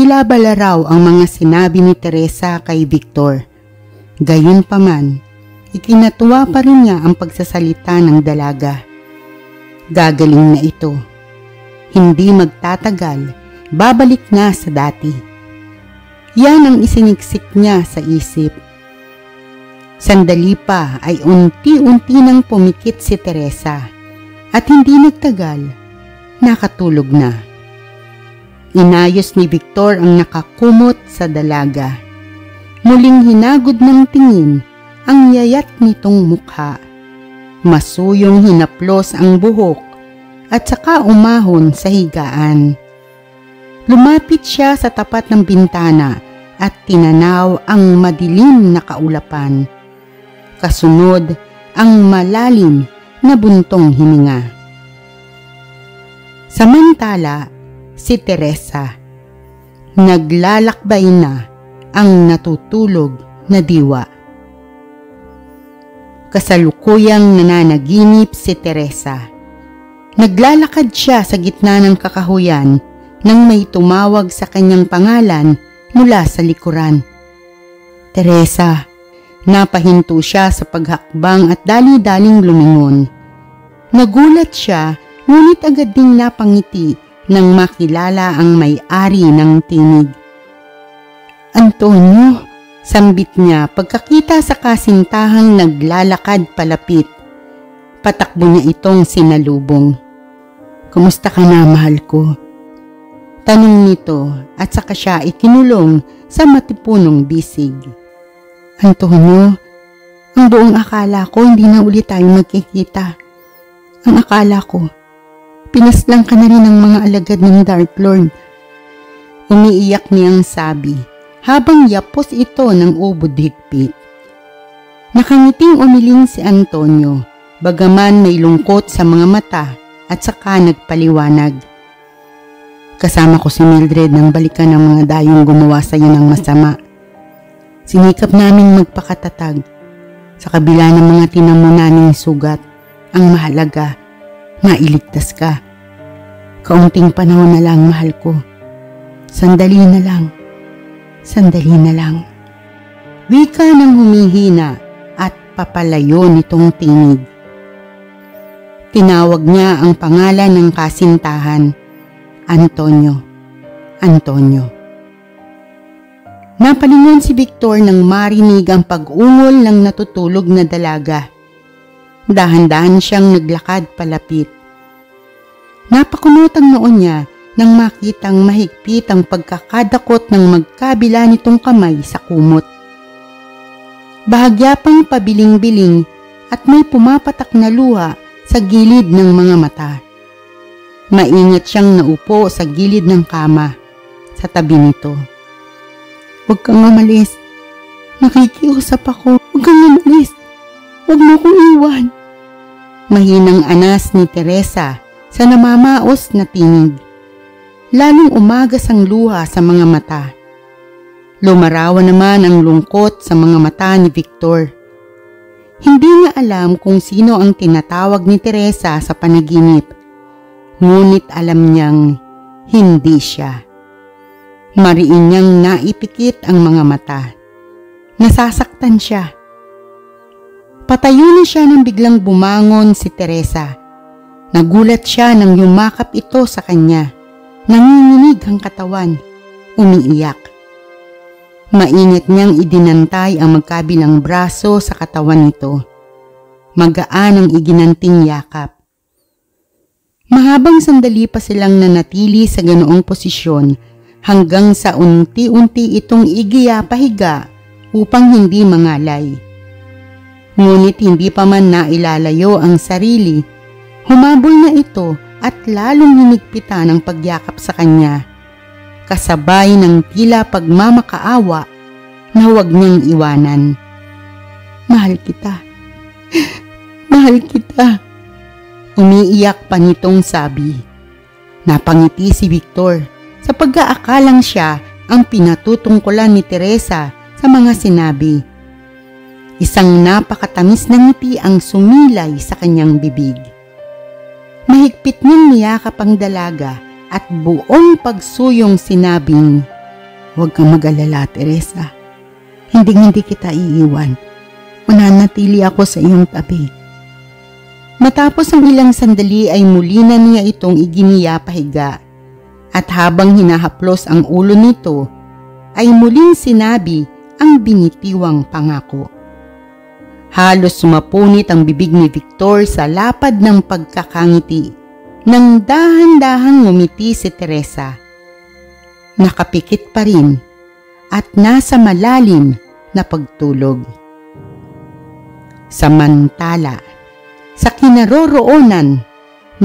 tila balaraw ang mga sinabi ni Teresa kay Victor. Gayunpaman, ikinatuwa pa rin niya ang pagsasalita ng dalaga. Gagaling na ito. Hindi magtatagal, babalik na sa dati. Yan ang isiniksik niya sa isip. Sandali pa ay unti-unti nang pumikit si Teresa at hindi nagtagal, nakatulog na. Inayos ni Victor ang nakakumot sa dalaga. Muling hinagod ng tingin ang yayat nitong mukha. Masuyong hinaplos ang buhok at saka umahon sa higaan. Lumapit siya sa tapat ng bintana at tinanaw ang madilim na kaulapan. Kasunod ang malalim na buntong hininga. Samantala, si Teresa, naglalakbay na ang natutulog na diwa. Kasalukuyang nananaginip si Teresa. Naglalakad siya sa gitna ng kakahuyan nang may tumawag sa kanyang pangalan mula sa likuran. Teresa. Napahinto siya sa paghakbang at dali-daling lumingon. Nagulat siya, ngunit agad ding napangiti nang makilala ang may-ari ng tinig. Antonio, sambit niya pagkakita sa kasintahang naglalakad palapit. Patakbo niya itong sinalubong. Kumusta ka na, mahal ko? Tanong nito at saka siya ikinulong sa matipunong bisig. Antonio, ang buong akala ko hindi na ulit tayo magkikita. Ang akala ko, pinaslang ka na rin ng mga alagad ng Dark Lord. Umiiyak niyang sabi habang yapos ito ng ubod higpit. Nakangiting umiling si Antonio, bagaman may lungkot sa mga mata at saka nagpaliwanag. Kasama ko si Mildred nang balikan ng mga dayong gumawa sa iyo ng masama. Sinikap naming magpakatatag. Sa kabila ng mga tinamo naming sugat, ang mahalaga, mailigtas ka. Kaunting panahon na lang, mahal ko. Sandali na lang. Sandali na lang. Wika ng humihina at papalayo nitong tinig. Tinawag niya ang pangalan ng kasintahan. Antonio. Antonio. Napalingon si Victor nang marinig ang pag-ungol ng natutulog na dalaga. Dahan-dahan siyang naglakad palapit. Napakunot ang noon niya nang makitang mahigpit ang pagkakadakot ng magkabila nitong kamay sa kumot. Bahagya pang pabiling-biling at may pumapatak na luha sa gilid ng mga mata. Maingat siyang naupo sa gilid ng kama sa tabi nito. Huwag kang umalis. Nakikiusap ako. Huwag kang umalis. Huwag mo kong iwan. Mahinang anas ni Teresa sa namamaos na tinig. Lalong umagas ang luha sa mga mata. Lumarawan naman ang lungkot sa mga mata ni Victor. Hindi niya alam kung sino ang tinatawag ni Teresa sa panaginip. Ngunit alam niyang hindi siya. Mariin niyang naipikit ang mga mata. Nasasaktan siya. Patayo na siya nang biglang bumangon si Teresa. Nagulat siya nang yumakap ito sa kanya. Nanginginig ang katawan. Umiiyak. Mainit niyang idinantay ang magkabilang braso sa katawan nito. Magaan ang iginanting yakap. Mahabang sandali pa silang nanatili sa ganoong posisyon hanggang sa unti-unti itong igiya-pahiga upang hindi mangalay. Ngunit hindi pa man nailalayo ang sarili, humabol na ito at lalong hinigpitan ang pagyakap sa kanya, kasabay ng tila pagmamakaawa na huwag niyang iwanan. Mahal kita. Mahal kita. Umiiyak pa nitong sabi. Napangiti si Victor sa pag-aakalang siya ang pinatutungkulan ni Teresa sa mga sinabi. Isang napakatamis na ngiti ang sumilay sa kanyang bibig. Mahigpit niyang niyakap ang dalaga at buong pagsuyong sinabing, Huwag kang mag-alala, Teresa. Hindi kita iiwan. Mananatili ako sa iyong tabi. Matapos ang ilang sandali ay muli na niya itong iginiya pahiga. At habang hinahaplos ang ulo nito, ay muling sinabi ang binitiwang pangako. Halos sumapunit ang bibig ni Victor sa lapad ng pagkakangiti nang dahan-dahang ngumiti si Teresa. Nakapikit pa rin at nasa malalim na pagtulog. Samantala, sa kinaroroonan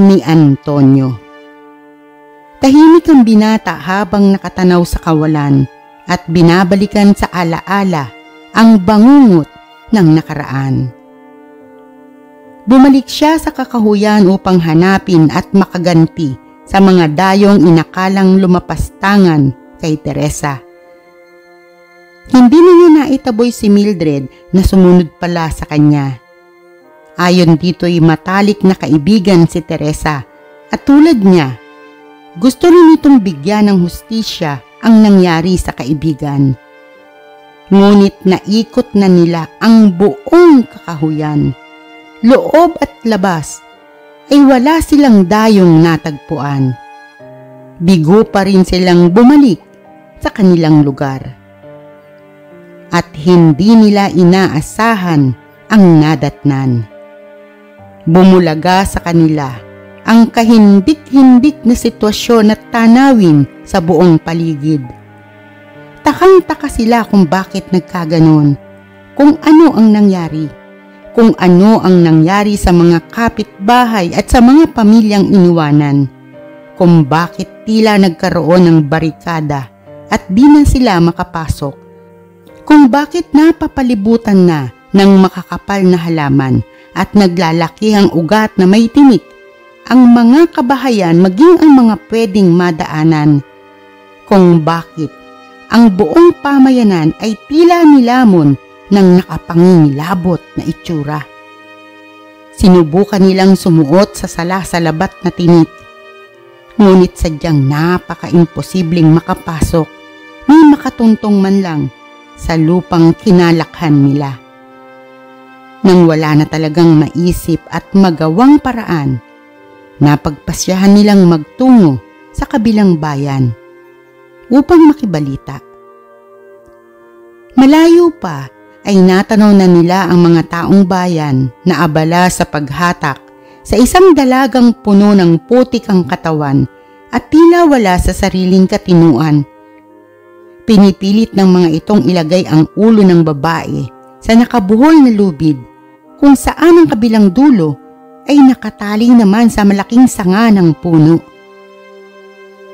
ni Antonio. Tahimik ang binata habang nakatanaw sa kawalan at binabalikan sa alaala ang bangungot ng nakaraan. Bumalik siya sa kakahuyan upang hanapin at makaganti sa mga dayong inakalang lumapastangan kay Teresa. Hindi niya naitaboy si Mildred na sumunod pala sa kanya. Ayon dito'y matalik na kaibigan si Teresa at tulad niya, gusto rin itong bigyan ng hustisya ang nangyari sa kaibigan. Ngunit naikot na nila ang buong kakahuyan. Loob at labas ay wala silang dayong natagpuan. Bigo pa rin silang bumalik sa kanilang lugar. At hindi nila inaasahan ang nadatnan. Bumulaga sa kanila ang kahindik-hindik na sitwasyon at tanawin sa buong paligid. Takang-taka sila kung bakit nagkaganon, kung ano ang nangyari, kung ano ang nangyari sa mga kapitbahay at sa mga pamilyang iniwanan, kung bakit tila nagkaroon ng barikada at di na sila makapasok, kung bakit napapalibutan na ng makakapal na halaman at naglalaki ang ugat na may tinik ang mga kabahayan maging ang mga pwedeng madaanan, kung bakit ang buong pamayanan ay tila nilamon ng nakapangingilabot na itsura. Sinubukan nilang sumuot sa salasalabat na tinik, ngunit sadyang napaka-imposibleng makapasok ni makatuntong man lang sa lupang kinalakhan nila. Nang wala na talagang maisip at magawang paraan, napagpasyahan nilang magtungo sa kabilang bayan upang makibalita. Malayo pa ay natanaw na nila ang mga taong bayan na abala sa paghatak sa isang dalagang puno ng putik ang katawan at tila wala sa sariling katinuan. Pinipilit ng mga itong ilagay ang ulo ng babae sa nakabuhol na lubid kung saan ang kabilang dulo ay nakatali naman sa malaking sanga ng puno.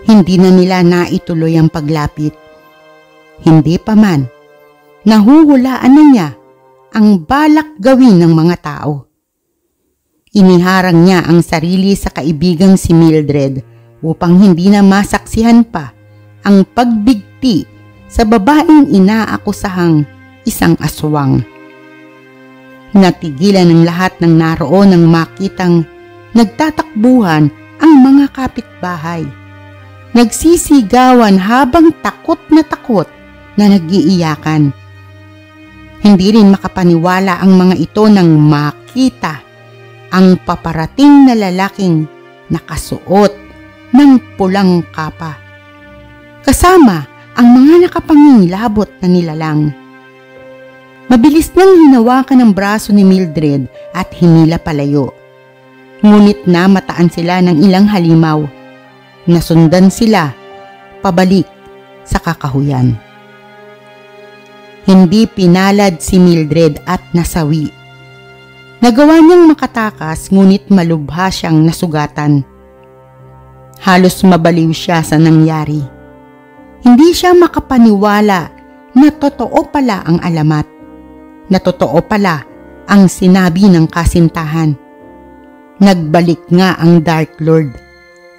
Hindi na nila naituloy ang paglapit. Hindi pa man, nahuhulaan na niya ang balak gawin ng mga tao. Iniharang niya ang sarili sa kaibigang si Mildred upang hindi na masaksihan pa ang pagbigti sa babaeng inaakusahang isang aswang. Natigilan ng lahat ng naroon nang makitang nagtatakbuhan ang mga kapitbahay. Nagsisigawan habang takot na nag-iiyakan. Hindi rin makapaniwala ang mga ito nang makita ang paparating na lalaking nakasuot ng pulang kapa, kasama ang mga nakapangingilabot na nilalang. Mabilis nang hinawakan ang braso ni Mildred at hinila palayo. Ngunit namataan sila ng ilang halimaw. Nasundan sila pabalik sa kakahuyan. Hindi pinalad si Mildred at nasawi. Nagawa niyang makatakas ngunit malubha siyang nasugatan. Halos mabaliw siya sa nangyari. Hindi siya makapaniwala na totoo pala ang alamat. Na totoo pala ang sinabi ng kasintahan. Nagbalik nga ang Dark Lord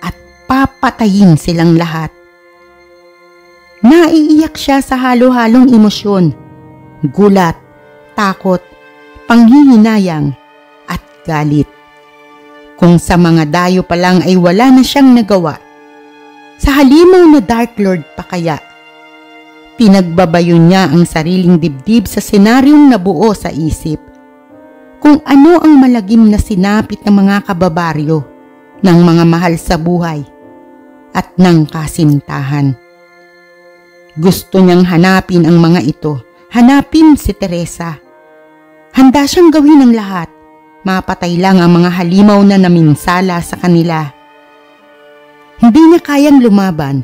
at papatayin silang lahat. Naiiyak siya sa halo-halong emosyon, gulat, takot, panghihinayang at galit. Kung sa mga dayo pa lang ay wala na siyang nagawa, sa halimaw na Dark Lord pa kaya, Pinagbabayo niya ang sariling dibdib sa senaryong nabuo sa isip. Kung ano ang malagim na sinapit ng mga kababaryo, ng mga mahal sa buhay, at ng kasintahan. Gusto niyang hanapin ang mga ito, hanapin si Teresa. Handa siyang gawin ang lahat, mapatay lang ang mga halimaw na naminsala sa kanila. Hindi niya kayang lumaban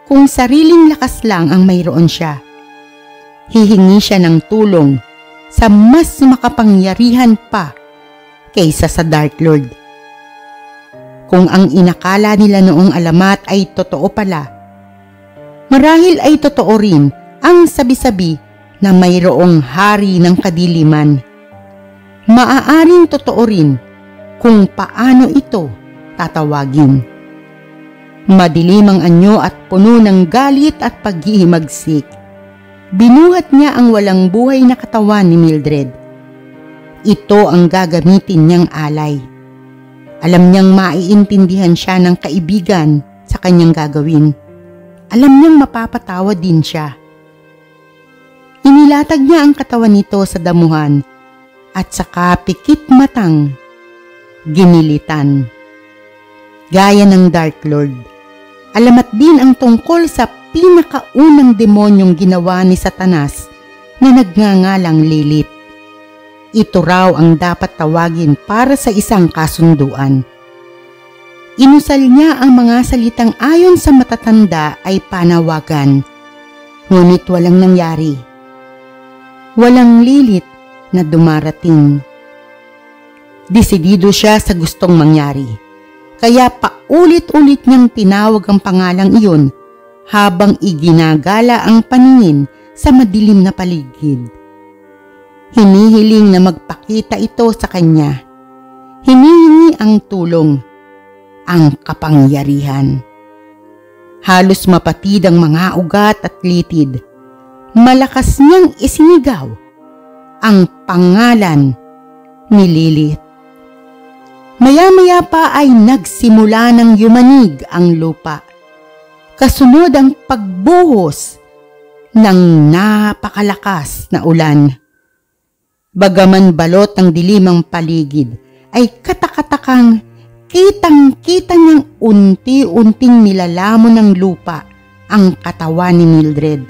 kung sariling lakas lang ang mayroon siya. Hihingi siya ng tulong sa mas makapangyarihan pa kaysa sa Dark Lord. Kung ang inakala nila noong alamat ay totoo pala, marahil ay totoo rin ang sabi-sabi na mayroong hari ng kadiliman. Maaaring totoo rin kung paano ito tatawagin. Madilim ang anyo at puno ng galit at paghihimagsik. Binuhat niya ang walang buhay na katawan ni Mildred. Ito ang gagamitin niyang alay. Alam niyang maiintindihan siya ng kaibigan sa kanyang gagawin. Alam niyang mapapatawa din siya. Inilatag niya ang katawan nito sa damuhan at saka pikit matang ginilitan. Gaya ng Dark Lord, alamat din ang tungkol sa pinakaunang demonyong ginawa ni Satanas na nagngangalang Lilith. Ito raw ang dapat tawagin para sa isang kasunduan. Inusal niya ang mga salitang ayon sa matatanda ay panawagan, ngunit walang nangyari. Walang Lilith na dumarating. Desidido siya sa gustong mangyari, kaya paulit-ulit niyang tinawag ang pangalang iyon habang iginagala ang paningin sa madilim na paligid. Hinihiling na magpakita ito sa kanya. Hinihingi ang tulong, ang kapangyarihan. Halos mapatid ang mga ugat at litid. Malakas niyang isinigaw ang pangalan ni Lilith. Maya-maya pa ay nagsimula ng yumanig ang lupa. Kasunod ang pagbuhos ng napakalakas na ulan. Bagaman balot ng dilim ang paligid, ay katakatakang kitang-kita niyang unti-unting nilalamon ng lupa ang katawan ni Mildred.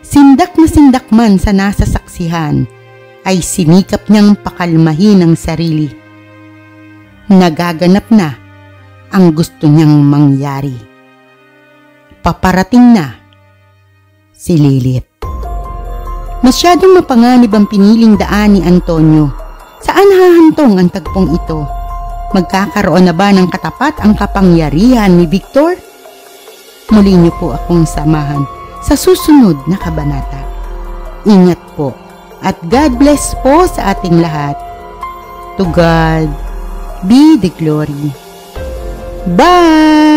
Sindak na sindak man sa nasasaksihan, ay sinikap niyang pakalmahin ang sarili. Nagaganap na ang gusto niyang mangyari. Paparating na si Lilith. Masyadong mapanganib ang piniling daan ni Antonio. Saan hahantong ang tagpong ito? Magkakaroon na ba ng katapat ang kapangyarihan ni Victor? Muli niyo po akong samahan sa susunod na kabanata. Ingat po at God bless po sa ating lahat. To God be the glory. Bye!